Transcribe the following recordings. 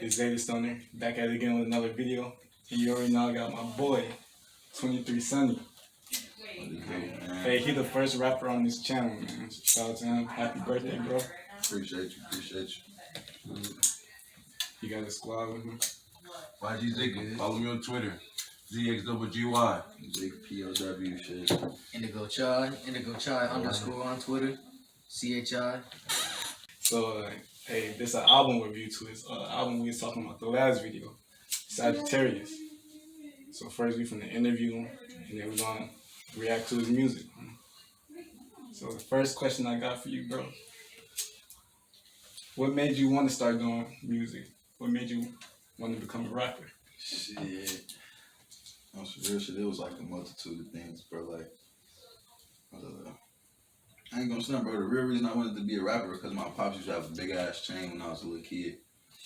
It's SAGITTERRORIST back at it again with another video. And you already know I got my boy, 23sonny. Hey, he the first rapper on this channel, man. Shout out to him. Happy birthday, bro. Appreciate you. You got a squad with him? YG Ziggy. Follow me on Twitter. ZXWGY. Big POW shit. Indigo Chai _ on Twitter. CHI. So, hey, this is an album review to his album we was talking about the last video, Sagittarius. So first we finna interview him, and then we're gonna react to his music. So the first question I got for you, bro, what made you want to start doing music? What made you want to become a rapper? Shit. On some real shit, it was like a multitude of things, bro. Like, I ain't gonna snap, bro. The real reason I wanted to be a rapper because my pops used to have a big ass chain when I was a little kid.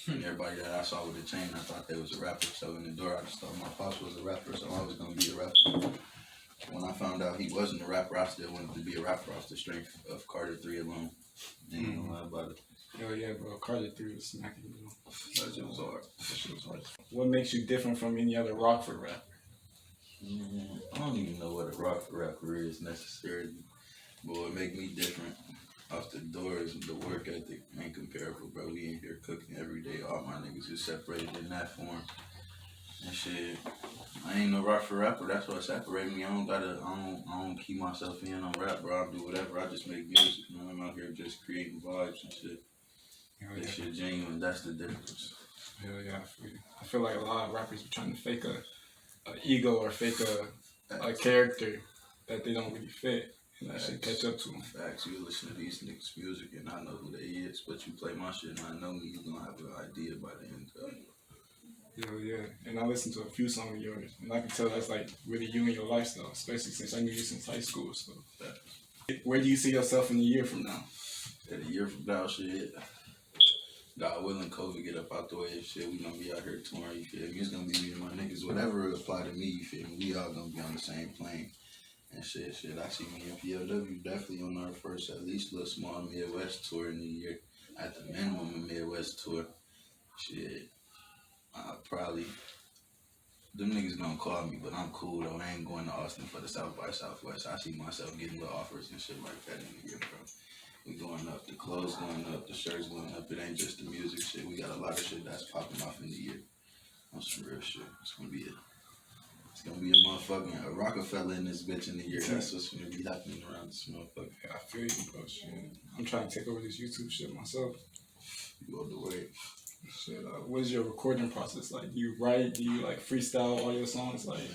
And everybody that I saw with the chain, I thought they was a rapper. So in the door, I just thought my pops was a rapper, so I was gonna be a rapper. When I found out he wasn't a rapper, I still wanted to be a rapper off the strength of Carter 3 alone. Ain't gonna lie about it. Hell yeah, bro. Carter 3 was smacking, you know. That shit was hard. That shit was hard. What makes you different from any other Rockford rapper? I don't even know what a Rockford rapper is necessarily. But what make me different off the doors, the work ethic ain't comparable, bro. We in here cooking every day. All my niggas is separated in that form. And shit, I ain't no Rockford rapper. That's what separates me. I don't keep myself in on rap, bro. I do whatever. I just make music. You know, I'm out here just creating vibes and shit. That shit genuine. That's the difference. Hell yeah, I feel like a lot of rappers be trying to fake a ego or fake a character that they don't really fit. And that shit catch up to them. Facts. You listen to these niggas' music and I know who they is, but you play my shit and I know me, you gonna have an idea by the end of it. Hell yeah. And I listened to a few songs of yours, and I can tell that's like really you and your lifestyle, especially since I knew you since high school. So, where do you see yourself in a year from now? In a year from now, shit. God willing, COVID get up out the way and shit, we gonna be out here touring, you feel me? It's gonna be me and my niggas, whatever apply to me, you feel me? We all gonna be on the same plane. And shit, I see me and POW definitely on our first, at least little small Midwest tour in the year. At the minimum, a Midwest tour. Shit, probably, them niggas gonna call me, but I'm cool though. I ain't going to Austin for the South by Southwest. I see myself getting little offers and shit like that in the year, bro. We going up, the clothes going up, the shirts going up. It ain't just the music shit. We got a lot of shit that's popping off in the year. On some real shit. It's gonna be a motherfucking a Rockefeller in this bitch in the year. That's what's gonna be happening around this motherfucker. Yeah, I feel you, bro. Shit. I'm trying to take over this YouTube shit myself. You go the way. Shit, what is your recording process like? Do you write? Do you like freestyle all your songs? Like,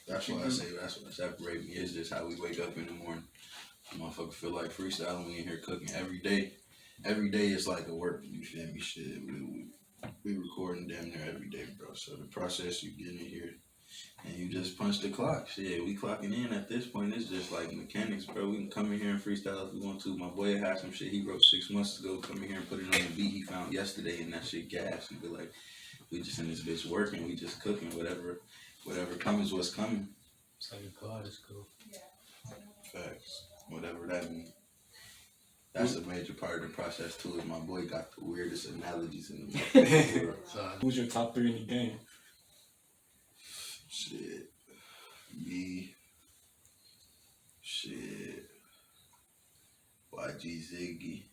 that's why I say that's what separates me. It's just how we wake up in the morning. Motherfucker feel like freestyling. We in here cooking every day. Every day is like a work. You feel me? Shit, we recording damn near every day, bro. So the process, you get in here and you just punch the clock. Shit, we clocking in at this point. It's just like mechanics, bro. We can come in here and freestyle if we want to. My boy had some shit he wrote 6 months ago. Come in here and put it on the beat he found yesterday, and that shit gas. And be like, we just in this bitch working. We just cooking. Whatever comes, what's coming. It's like a god is cool. Facts. Whatever that means. That's a major part of the process too. Is my boy got the weirdest analogies in the world. Who's your top 3 in the game? Shit. Me. Shit. YG Ziggy.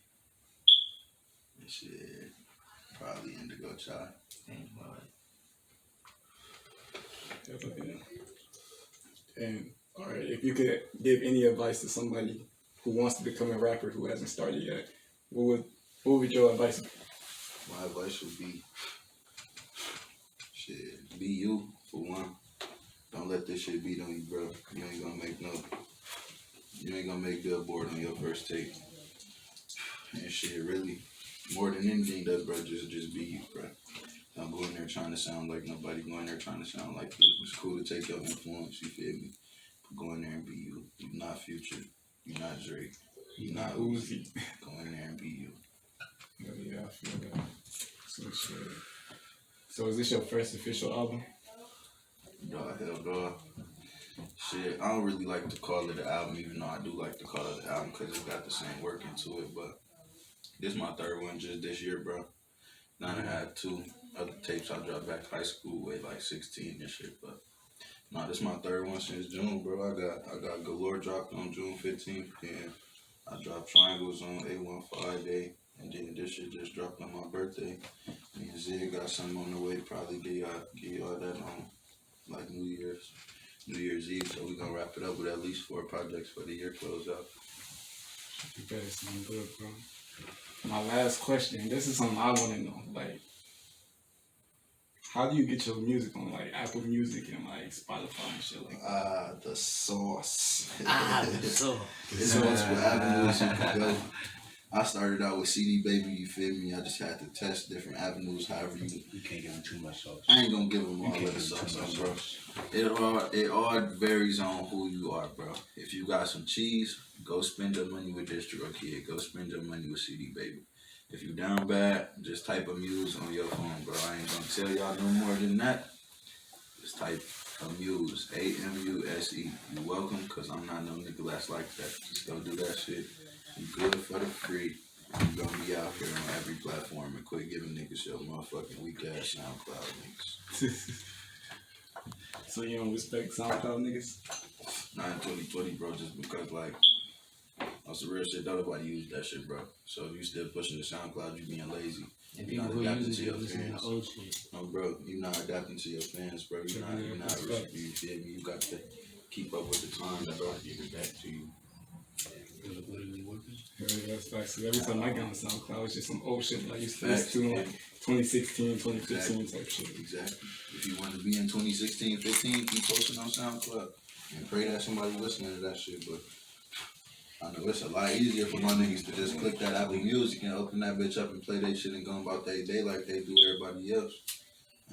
And shit. Probably Indigo Chai. And alright, if you could give any advice to somebody who wants to become a rapper who hasn't started yet, what would your advice be? My advice would be, shit, be you for one. Don't let this shit beat on you, bro. You ain't gonna make Billboard on your first take. And shit, really, more than anything does, bro, just be you, bro. Don't go in there trying to sound like nobody. Go in there trying to sound like you. It's cool to take your influence, you feel me? But go in there and be you. You're not Future. You're not Drake. You're not Uzi. Go in there and be you. Yeah, I feel that. So shit. So is this your first official album? Dog, hell, dog. Shit, I don't really like to call it an album, even though I do like to call it an album because it's got the same work into it. But this is my 3rd one just this year, bro. 9.5, 2. Other tapes I dropped back high school way like 16 and shit. But nah, this my third one since June, bro. I got Galore dropped on June 15th, and I dropped Triangles on 815 day, and then this shit just dropped on my birthday. Me and Zig got something on the way. Probably give y'all that on like New Year's Eve. So we gonna wrap it up with at least 4 projects for the year close out. You better sound good, bro. My last question. This is something I want to know. Like, how do you get your music on like Apple Music and like Spotify and shit like that? The sauce. So. It's multiple avenues you can go. I started out with CD Baby, you feel me? I just had to test different avenues, however you can't give them too much sauce. I ain't gonna give them all of the sauce, bro. It all varies on who you are, bro. If you got some cheese, go spend your money with Distro Kid. Go spend your money with CD Baby. If you down bad, just type Amuse on your phone, bro. I ain't gonna tell y'all no more than that. Just type Amuse, AMUSE. You welcome, cause I'm not no nigga that's like that. Just go do that shit. You good for the free. You gonna be out here on every platform and quit giving niggas your motherfucking weak ass SoundCloud links. So you don't respect SoundCloud niggas? Not in 2020, bro, just because like that's the real shit. Don't nobody use that shit, bro. So if you still pushing the SoundCloud, you being lazy. And You're people not who adapting use to it your listen to fans. old shit. No, bro, you're not adapting to your fans, bro. You're not you feel me? You got to keep up with the times, bro. Get it back to you. That's facts. Every time I get on SoundCloud, it's just some old shit that I used to listen to like 2016, 2015 type shit. Exactly. If you want to be in 2016, 15, keep posting on SoundCloud. And pray that somebody listening to that shit, but I know it's a lot easier for my niggas to just click that Apple Music and open that bitch up and play that shit and go about their day like they do everybody else.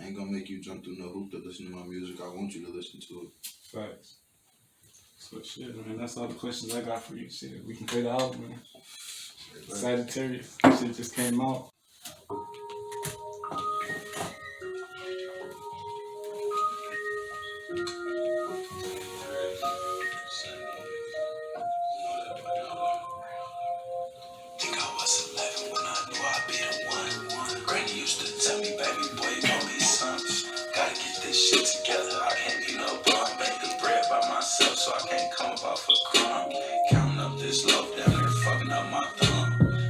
I ain't gonna make you jump through no hoop to listen to my music. I want you to listen to it. Facts. So shit, man, that's all the questions I got for you. Shit, we can play the album, man. Sagittarius. Shit just came out. Think I was 11 when I knew I'd be the one. Granny used to tell me, baby boy, you gon' be something. Gotta get this shit together. I can't be no bum. Make the bread by myself, so I can't come up off a crumb. Counting up this loaf, down there fucking up my thumb.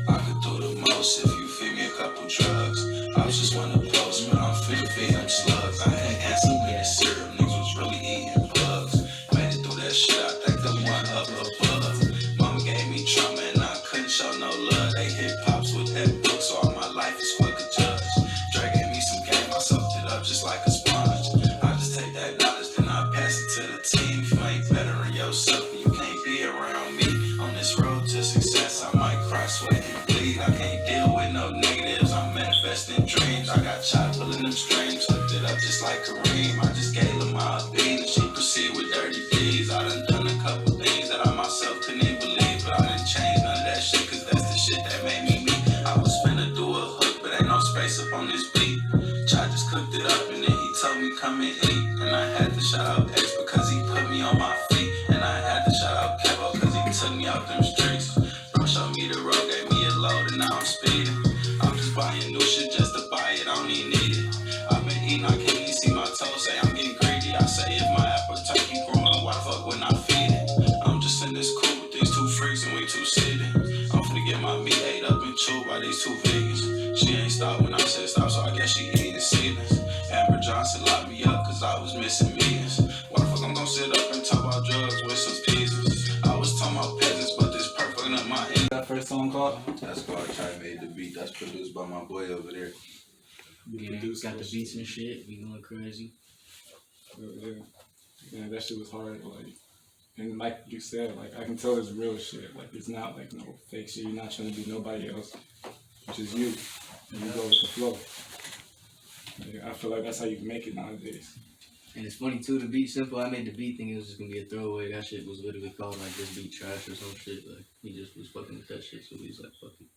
I could do the most if you feed me a couple drugs. I was just wanna post, but I'm finna feed them slugs. I had answered with the syrup, niggas was really eating bugs. Made it through that shit, I think the one up above. Mama gave me trauma and I couldn't show no love. They hit pops with that book, so all my life is fuck a judge. Dre gave me some game, I soaked it up just like a sponge. I just take that knowledge, then I pass it to the team. If you ain't bettering yourself, then you can't be around me. On this road to success, I might cry, sweat, and bleed. I can't deal with no negatives, I'm manifesting dreams. I got shot pulling them strings, hooked it up just like Kareem. I just gave her my beat and she proceed with dirty deeds. I done a couple things that I myself couldn't even believe, but I didn't change none of that shit, cause that's the shit that made me me. I was finna do a hook, but ain't no space up on this beat. Chai just cooked it up and then he told me come and eat. And I had to shout out X because he put me on my feet. And I had to shout out Kevo cause he took me out them streets. Bro showed me the road, gave me a load and now I'm speeding. I'm just buying new shit just to buy it, I don't even need it. I've been eating, I can't even see my toes, say I'm getting greedy. I say if my appetite keep growing, why the fuck wouldn't I feed it? I'm just in this cool with these two freaks and we two seated. I'm finna get my meat ate up and chewed by these two vegans. She ain't stopped when I said stop, so I guess she eating ceilings. Amber Johnson locked me up cause I was missing meetings. Why the fuck I'm gonna sit up and talk about drugs with some pieces? I was talking about peasants, but this perfect up my end. That first song called? That's called Chai Made the Beat. That's produced by my boy over there. Yeah, got the beats and shit. We going crazy. Yeah, that shit was hard. Like, and like you said, like I can tell it's real shit. Like it's not like no fake shit. You're not trying to be nobody else, which is you. And you go with the flow. Like, I feel like that's how you make it nowadays. And it's funny too, the beat simple. I made the beat thinking it was just gonna be a throwaway. That shit was literally called like this beat trash or some shit. Like he just was fucking with that shit, so he was like, fuck it.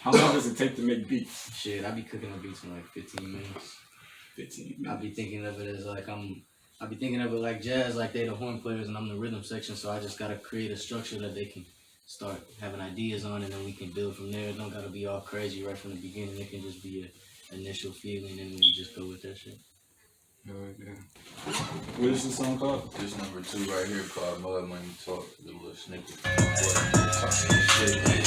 How long does it take to make beats? Shit, I be cooking up beats in like 15 minutes. 15 I minutes. be thinking of it as like I be thinking of it like jazz, like they the horn players and I'm the rhythm section, so I just gotta create a structure that they can start having ideas on, and then we can build from there. It don't gotta be all crazy right from the beginning. It can just be an initial feeling, and we just go with that shit. Yeah. What is the song called? This number 2 right here called Mud Money Talk. The little snippet. Talking shit, man.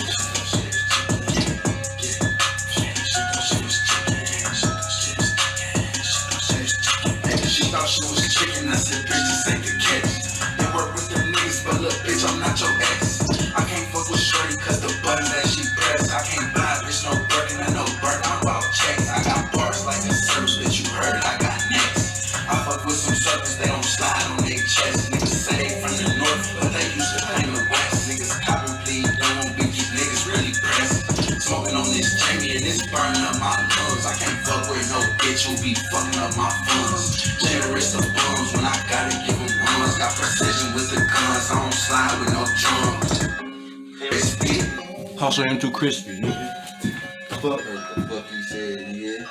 She thought she was chicken, I said, bitch, this ain't the catch. You work with them niggas, but look, bitch, I'm not your ex. I can't fuck with shorty, cause the button that she press. I can't buy a bitch no burden, I know burn, I'm about checks. I got bars like a service, bitch, you heard it, I got necks. I fuck with some suckers, they don't slide on their chest. Niggas say they from the north, but they used to claim the west. Niggas cop and plead, don't be these niggas really pressed. Smoking on this Jamie and it's burning up my lungs. I can't fuck with no bitch who be fucking up my funds. Generous of bums when I gotta give them runs. Got precision with the guns, I don't slide with no drums. Crispy. Hustle him too crispy, nigga. Fuck what the fuck you said, yeah.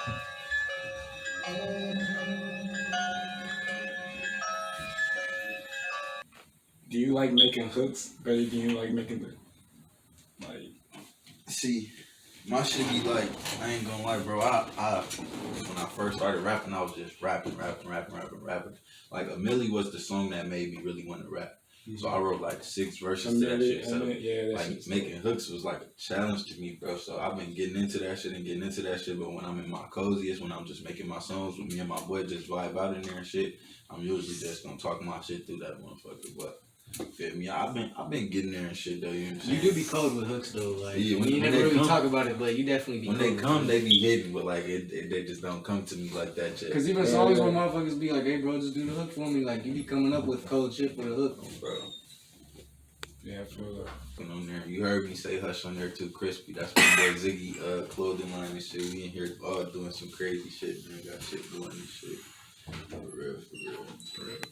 Do you like making hooks better than you like making the like? See, my shit be like, I ain't gonna lie, bro. I when I first started rapping, I was just rapping. Like A Milli was the song that made me really want to rap. So I wrote like 6 verses to that shit. So like making hooks was like a challenge to me, bro. So I've been getting into that shit. But when I'm in my coziest, when I'm just making my songs with me and my boy just vibe out in there and shit, I'm usually just gonna talk my shit through that motherfucker. But feel me? I've been getting there and shit though. You know what I'm saying? You do be cold with hooks though. Like yeah, you never really talk about it, but you definitely be. When they come, they be hidden, but like they just don't come to me like that shit. Cause even songs when motherfuckers be like, "Hey bro, just do the hook for me." Like you be coming up with cold shit for the hook, bro. Yeah, I feel that. On there, you heard me say "Hush" on there too, crispy. That's my boy Ziggy clothing line and shit. We in here all doing some crazy shit, man. Got shit doing this shit. For real.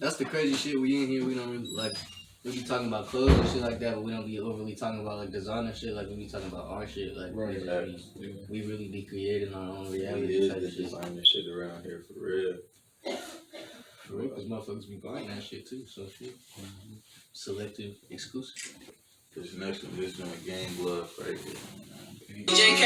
That's the crazy shit. We in here, we don't really like. We be talking about clothes and shit like that, but we don't be overly talking about like designer shit. Like we be talking about our shit. Like we really be creating our own reality type the shit. designer shit around here for real. For real, cause motherfuckers be buying that shit too. So shit. Selective, exclusive. This next one, this joint Gang Love right here. JK.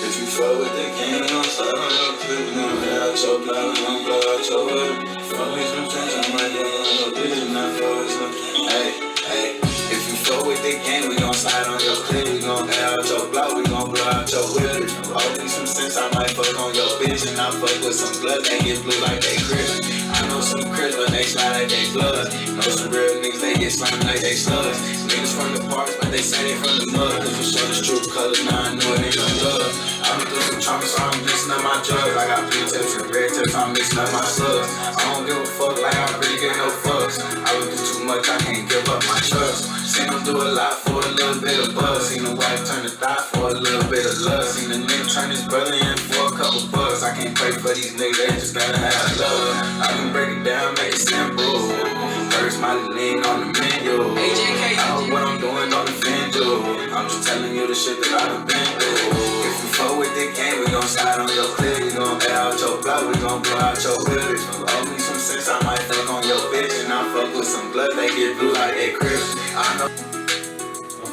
If you fuck with the gang, I'm sorry, I'm feeling out your blood, I'm blow out your hood. Fuck with some friends, I might go on your bitch, and I fuck with some. Hey. If you fuck with the gang, we gon' slide on your clip, we gon' air out your block, we gon' blow out your whip. All these some sense, I might fuck on your bitch, and I fuck with some blood, they get blue like they Chris. I know some Chris, but they slide like they blood. Know some real niggas, they get slimed like they slugs. Niggas from the parks, but they say they from the mud. Cause you show the true colors, now I know it ain't no love. I been through some trauma, so I'm mixing up my drugs. I got blue tips and red tips, I'm mixing up my slugs. I don't give a fuck like I really get no fucks. I been through too much, I can't give up my trust. Seen them do a lot for a little bit of buzz. Seen the wife turn the thigh for a little bit of lust. Seen the nigga turn his brother in for a couple bucks. I can't pray for these niggas, they just gotta have love. I can break it down, make it simple. First my lean on the menu. I know what I'm doing, don't offend you. I'm just telling you the shit that I done been through. If you fuck with the game, we gon' slide on your clip. We gon' air out your block, we gon' blow out your whip. All me some sense, I might fuck on your bitch. And I fuck with some blood, they get blue like they Chris. I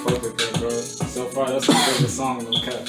fuck with that, bro. So far, that's my favorite song, no cap.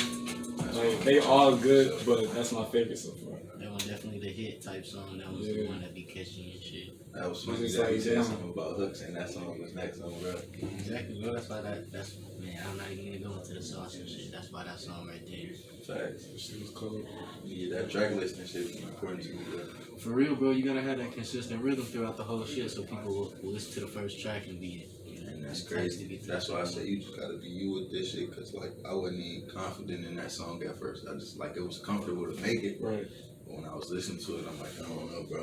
Like, they all good, but that's my favorite so far. That was definitely the hit type song. That was the one that be catching and shit. That was funny that he said something about hooks, and that song was next on, bro. Exactly, bro. That's why that's man. I'm not even gonna go into the sauce and shit. That's why that song right there. Facts. That shit was cool. Yeah, that track list and shit was important to me, bro. For real, bro. You gotta have that consistent rhythm throughout the whole shit, so people will listen to the first track and be it. And that's crazy. That's why I say you just gotta be you with this shit, cause like I wasn't even confident in that song at first. I just like it was comfortable to make it. Right. But when I was listening to it, I'm like, I don't know, bro.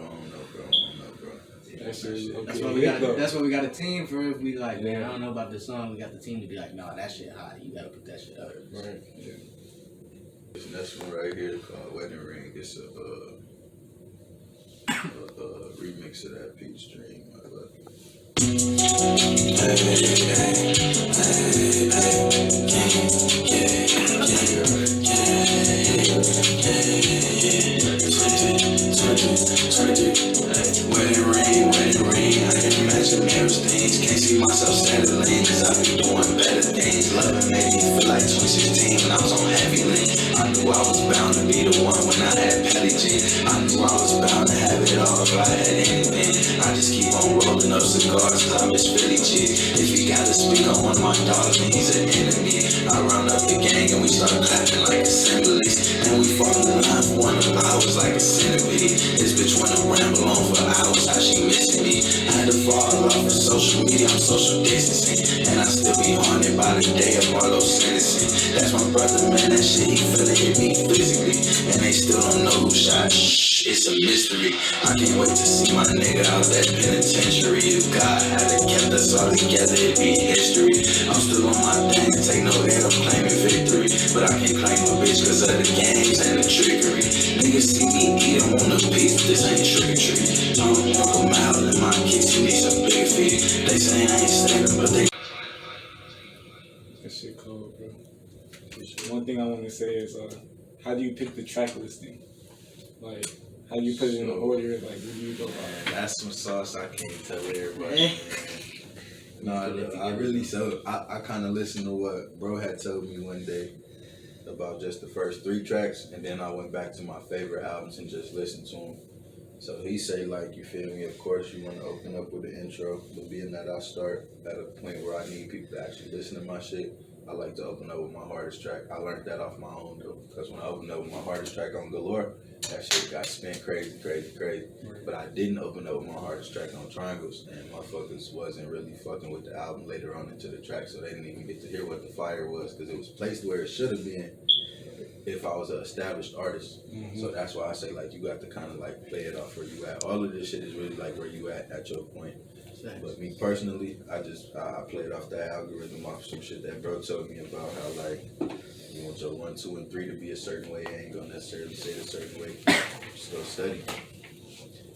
Yeah, that's why we got a team for if we like, man, I don't know about this song. We got the team to be like, nah, that shit hot. You gotta put that shit up. Right. Yeah. This next one right here called Wedding Ring. It's a remix of that Peach Dream. I love it. Wedding ring, I can imagine those things. Can't see myself settling, cause I be doing better things. Loving made me feel like 2016 when I was on heavy lean. I knew I was bound to be the one when I had petty G. I knew I was bound to have it all if I had anything. I just keep on rolling up cigars cause I miss Philly G. If he gotta speak on one of my dogs, then he's an enemy. I run up the gang and we start clapping like assemblies. And we fall in line for 1 hours like a centipede. This bitch wanna ramble on for hours, how she missing me. I had to fall off of social media, I'm social distancing. And I still be haunted by the day of Marlo's sentencing. That's my brother, man, that shit, he feel it hit me physically. And they still don't know who shot, shh, it's a mystery. I can't wait to see my nigga out that penitentiary. If God had kept us all together, it'd be history. I'm still on my thing, take no L, I'm claiming victory. But I can't claim a bitch cause of the games and the trickery. Niggas see me eat, I want a piece, this ain't trick or treat. I don't walk a mile in my kicks, you need some big feet. They say I ain't standing, but they That shit cold, bro. One thing I want to say is, how do you pick the track listing? Like, how do you put it in the order? Like, where do you go by? That's some sauce I can't tell everybody. No, I really I kind of listened to what bro had told me one day about just the first 3 tracks, and then I went back to my favorite albums and just listened to them. So he say, like, you feel me, of course you want to open up with the intro, but being that I start at a point where I need people to actually listen to my shit, I like to open up with my hardest track. I learned that off my own though, because when I opened up with my hardest track on Galore, that shit got spent crazy. But I didn't open up with my hardest track on Triangles, and motherfuckers wasn't really fucking with the album later on into the track, so they didn't even get to hear what the fire was, because it was placed where it should have been if I was an established artist. So that's why I say, like, you got to kind of like play it off where you at. All of this shit is really like where you at your point. But me personally, I played off that algorithm off some shit that bro told me about how, like, you want your 1, 2, and 3 to be a certain way. I ain't gonna necessarily say it a certain way. Just go study.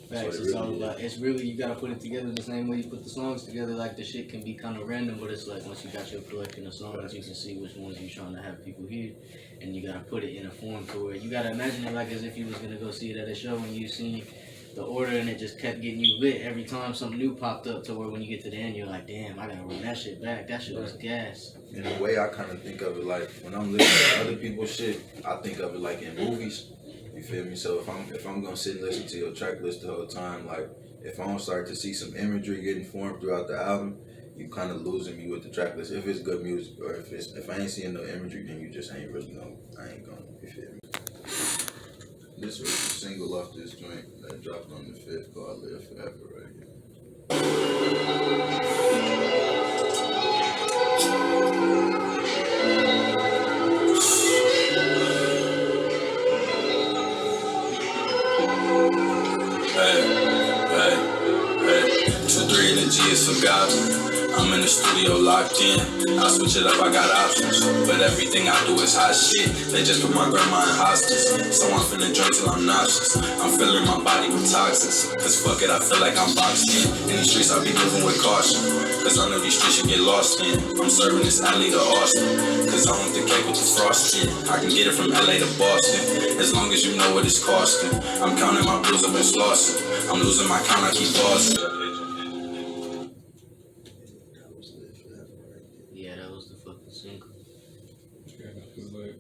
Facts, it's all about, it's really, you gotta put it together the same way you put the songs together. Like, the shit can be kind of random, but it's like once you got your collection of songs, you can see which ones you're trying to have people hear, and you gotta put it in a form to where you gotta imagine it like as if you was gonna go see it at a show and you seen the order and it just kept getting you lit every time something new popped up, to where when you get to the end you're like, damn, I gotta run that shit back. That shit was gas. In a way, I kind of think of it like, when I'm listening to other people's shit, I think of it like in movies. You feel me? So if I'm gonna sit and listen to your track list the whole time, like, if I don't start to see some imagery getting formed throughout the album, you kind of losing me with the track list. If it's good music, or if I ain't seeing no imagery, then you just ain't really gonna, I ain't gonna, you feel me? This was a single off this joint that dropped on the 5th called Live Forever right here. Hey, 2-3 in the G is forgotten. I'm in the studio locked in. I switch it up, I got options. But everything I do is hot shit. They just put my grandma in hospice. So I'm finna drink till I'm nauseous. I'm filling my body with toxins. Cause fuck it, I feel like I'm boxed in. In these streets, I be moving with caution. Cause I know these streets you get lost in. I'm serving this alley to Austin. Cause I want the cake with the frosting. I can get it from LA to Boston. As long as you know what it's costing. I'm counting my bills up in Slauson. I'm losing my count, I keep pausing. Yeah, that was the fucking single. Yeah, cause like,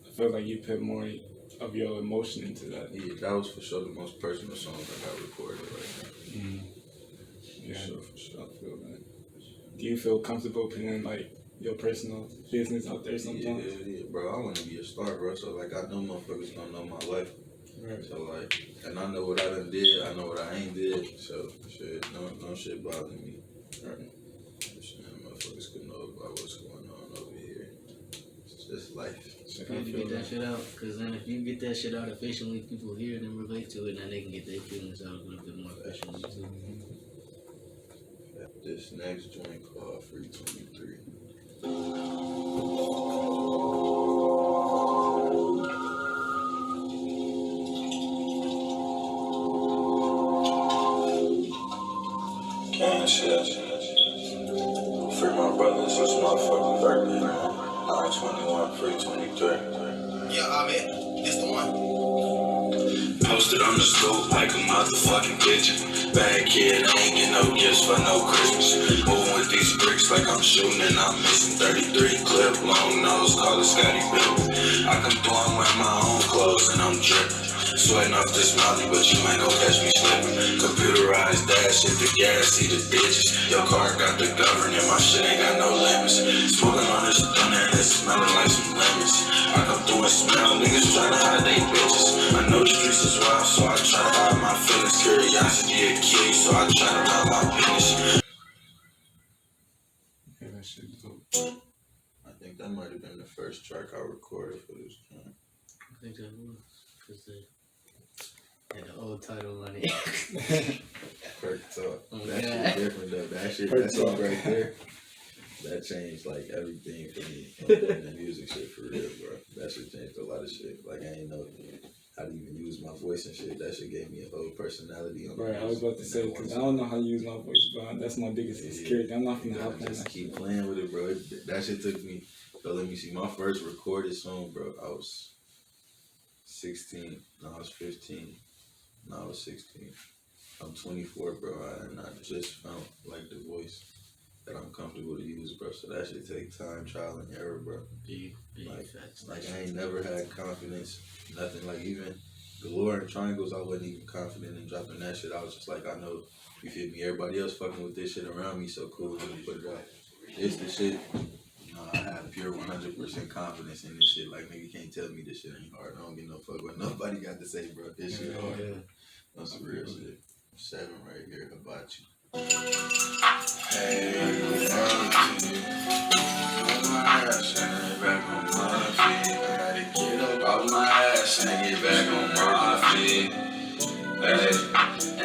I feel like you put more of your emotion into that. Yeah, that was for sure the most personal song I got recorded right now. Yeah, For sure. I feel that. Do you feel comfortable putting like your personal business out there sometimes? Yeah, bro. I want to be a star, bro. So like, I know motherfuckers gonna know my life. Right. So like, and I know what I done did. I know what I ain't did. So shit, no shit bothering me. Right. Motherfuckers could know about what's going on over here. It's just life. You need to get that shit out, cause then if you get that shit out efficiently, people hear it and relate to it, and they can get their feelings out a little bit more efficiently too. This next joint called Free 23. Gang shit. Free my brothers, it's motherfucking birthday, man. 9/21, free 23. Yeah, I bet. This the one. Post posted on the stoop like a motherfucking pigeon. Bad kid, I ain't get no gifts for no Christmas. Moving with these bricks like I'm shooting and I'm missing 33 clip, long nose, call it Scotty Pippen. I come through, I'm wearing my own clothes and I'm dripping. Sweating off this molly, but you ain't gon' catch me slipping. Computerized dash, hit the gas, see the digits. Your car got the governing, my shit ain't got no limits. Smoking on this stunner and it's smelling like some lemons. I come through and smell niggas tryna hide they bitches. I know the streets is wild, so I try to hide my feelings. Curiosity a key, so I try to hide my business. Yeah, that shit dope. I think that might have been the first track I recorded for this joint. I think that was. Cause they had the old title on it. Perk Talk. Oh, That yeah. shit different though. That shit, Perk that song Talk. right there, that changed like everything for me. Like, the music shit for real, bro. That shit changed a lot of shit. Like I ain't know how to even use my voice and shit. That shit gave me a whole personality. On Right, I was about to say, because I don't know how to use my voice, bro. That's my biggest insecurity. I'm not gonna hop on just that keep shit. playing with it, bro. That shit took me. So let me see. My first recorded song, bro. I was 16. No, I was 15. No, I was 16. I'm 24, bro. And I just found like the voice that I'm comfortable to use, bro. So that should take time, trial and error, bro. Like I ain't never had confidence, nothing. Like even Galore and Triangles, I wasn't even confident in dropping that shit. I was just like, I know, you feel me, everybody else fucking with this shit around me, so cool, let me put it out. It's the shit, you know, I have pure 100% confidence in this shit. Like, nigga can't tell me this shit ain't hard. I don't give no fuck what nobody got to say, bro. This shit hard. Yeah. That's some real shit. 7 right here, about you. Hey, fuck you. On my ass and back on my feet. I gotta get up off my ass and get back on my feet. Hey,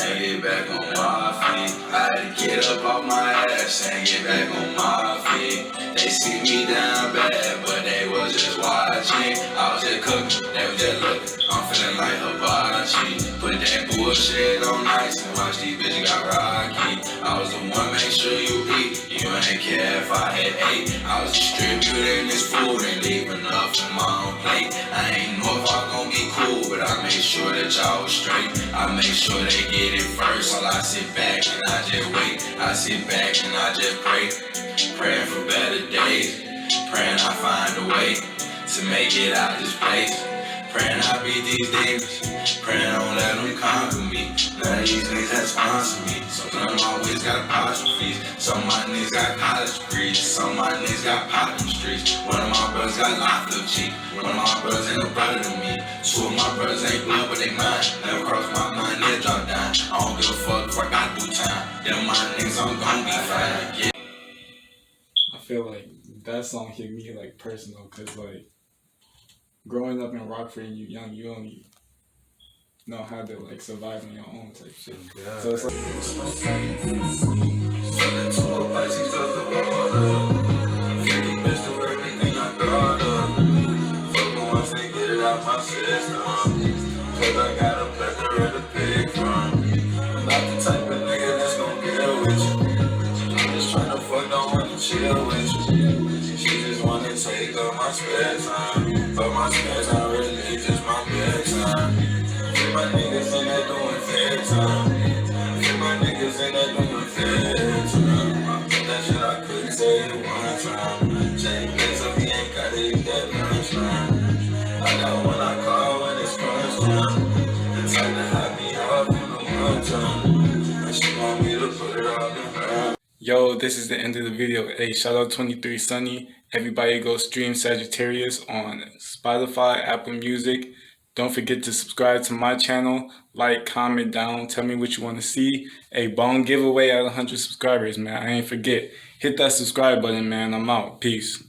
and get back on my feet. I had to get up off my ass and get back on my feet. They see me down bad, but they was just watching. I was just cooking, they was just looking. I'm feeling like hibachi. Put that bullshit on ice and watch these bitches got rocky. I was the one, make sure you eat. You ain't care if I had ate. I was distributing this food and leaving enough on my own plate. I ain't know if I gon' be cool, but I made sure that y'all was straight. I make sure they get it first while I sit back and I just wait. I sit back and I just pray. Praying for better days. Praying I find a way to make it out this place. Praying I beat these demons. Praying I don't let them conquer me. None of these niggas that sponsor me. Some of them always got apostrophes. Some of my niggas got college degrees. Some of my niggas got pop in the streets. One of my brothers got locked up cheap. One of my brothers ain't no brother to me. 2 of my brothers ain't blood, but they mine. Never cross my mind, never drop down. I don't give a fuck if I gotta do time. Them my niggas, I'm gon' be fine. Yeah. I feel like that song hit me like personal, cause like growing up in Rockford and you young, you only know how to like survive on your own type shit. Yeah. So it's like My system, cause I got a plethora to pick from. I'm not the type of nigga that's gon' deal with you. I'm just tryna fuck, don't wanna chill with you. She just wanna take up my spare time, but my spare time really just my bedtime. Get my niggas in there doing fair time. Get my niggas in there doing fair time. That shit I couldn't say it one time. Change place up, he ain't gotta eat that lunchtime. I got one I call when it's crunch time. The type to have me up in the one time. And she want me to put it all in her. Yo, this is the end of the video. Hey, shout out 23sonny. Everybody go stream Sagittarius on Spotify, Apple Music. Don't forget to subscribe to my channel. Like, comment down. Tell me what you want to see. A bone giveaway at 100 subscribers, man. I ain't forget. Hit that subscribe button, man. I'm out. Peace.